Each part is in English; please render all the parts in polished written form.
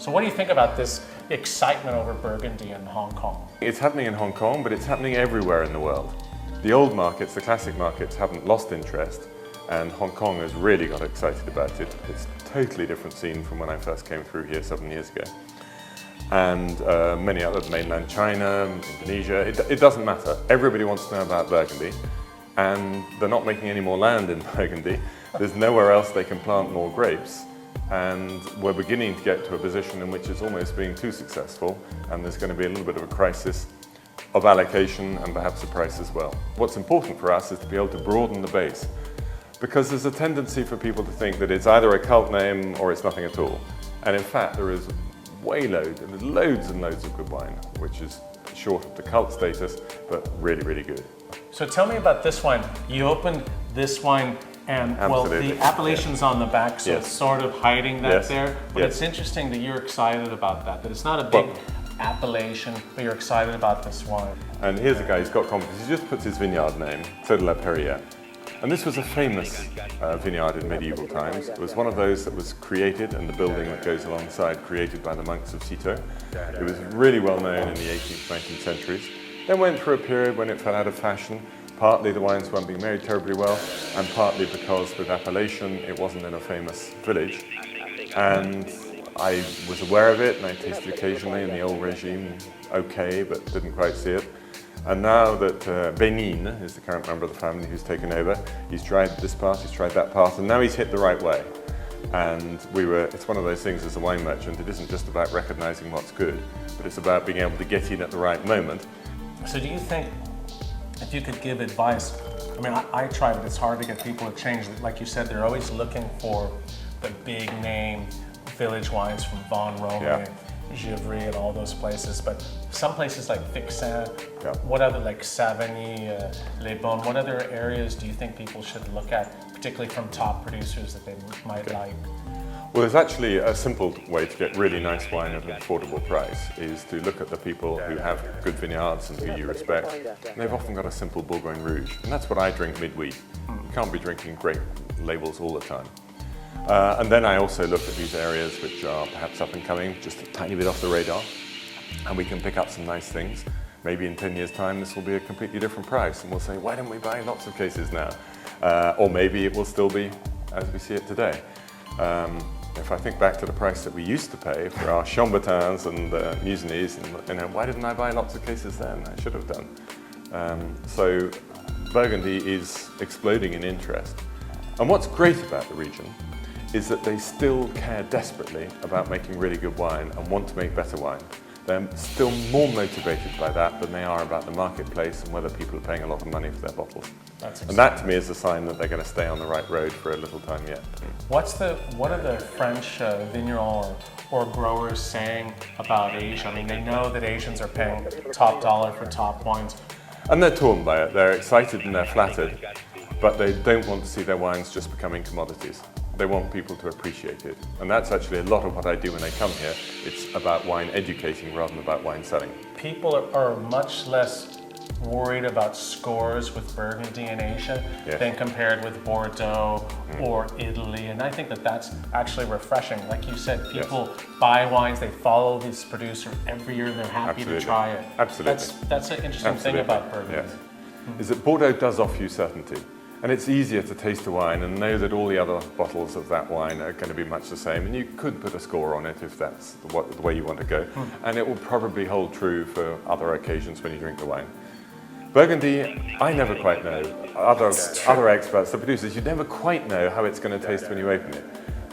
So what do you think about this excitement over Burgundy in Hong Kong? It's happening in Hong Kong, but it's happening everywhere in the world. The old markets, the classic markets, haven't lost interest, and Hong Kong has really got excited about it. It's a totally different scene from when I first came through here 7 years ago. And many other, mainland China, Indonesia, it doesn't matter. Everybody wants to know about Burgundy, and they're not making any more land in Burgundy. There's nowhere else they can plant more grapes. And we're beginning to get to a position in which it's almost being too successful, and there's going to be a little bit of a crisis of allocation and perhaps the price as well. What's important for us is to be able to broaden the base, because there's a tendency for people to think that it's either a cult name or it's nothing at all. And in fact, there is loads and loads of good wine, which is short of the cult status, but really, really good. So tell me about this wine. You opened this wine and, Absolutely. well, the Appalachian's on the back, so Yes. it's sort of hiding that Yes. there. But Yes. it's interesting that you're excited about that it's not a big Appalachian, but you're excited about this wine. And here's a guy who's got confidence. He just puts his vineyard name, Tatler. And this was a famous vineyard in medieval times. It was one of those that was created, and the building that goes alongside, created by the monks of Cîteaux. It was really well known in the 18th, 19th centuries. Then went through a period when it fell out of fashion. Partly the wines weren't being made terribly well, and partly because with Appalachian it wasn't in a famous village. And I was aware of it, and I tasted occasionally in the old regime, okay, but didn't quite see it. And now that Benin is the current member of the family who's taken over, he's tried this path, he's tried that path, and now he's hit the right way. And it's one of those things as a wine merchant, it isn't just about recognizing what's good, but it's about being able to get in at the right moment. So do you think, if you could give advice, I mean, I tried it, it's hard to get people to change. Like you said, they're always looking for the big name village wines from Von Rome, Yeah. Givry and all those places, but some places like Vixen, Yeah. what other, like Savigny, Les Beaunes, what other areas do you think people should look at, particularly from top producers that they might like? Well, there's actually a simple way to get really nice wine at an affordable price, is to look at the people who have good vineyards and who you respect. And they've often got a simple Bourgogne Rouge, and that's what I drink midweek. You can't be drinking great labels all the time. And then I also look at these areas which are perhaps up and coming, just a tiny bit off the radar, and we can pick up some nice things. Maybe in 10 years' time this will be a completely different price, and we'll say, why don't we buy lots of cases now? Or maybe it will still be as we see it today. If I think back to the price that we used to pay for our Chambertins and Musigny's, and why didn't I buy lots of cases then? I should have done. So Burgundy is exploding in interest. And what's great about the region is that they still care desperately about making really good wine and want to make better wine. They're still more motivated by that than they are about the marketplace and whether people are paying a lot of money for their bottles. And that to me is a sign that they're going to stay on the right road for a little time yet. What are the French vignerons or growers saying about Asia? I mean, they know that Asians are paying top dollar for top wines. And they're torn by it. They're excited and they're flattered, but they don't want to see their wines just becoming commodities. They want people to appreciate it. And that's actually a lot of what I do when they come here. It's about wine educating rather than about wine selling. People are much less worried about scores with Burgundy in Asia than compared with Bordeaux or Italy. And I think that that's actually refreshing. Like you said, people buy wines, they follow this producer every year, they're happy to try it. Absolutely. That's an interesting thing about Burgundy. Yes. Is that Bordeaux does offer you certainty. And it's easier to taste a wine and know that all the other bottles of that wine are going to be much the same. And you could put a score on it if that's the way you want to go. And it will probably hold true for other occasions when you drink the wine. Burgundy, I never quite know. Other experts, the producers, you never quite know how it's going to taste when you open it.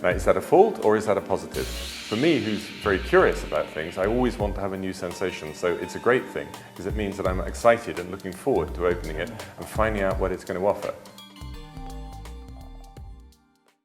Now, is that a fault or is that a positive? For me, who's very curious about things, I always want to have a new sensation. So it's a great thing because it means that I'm excited and looking forward to opening it and finding out what it's going to offer.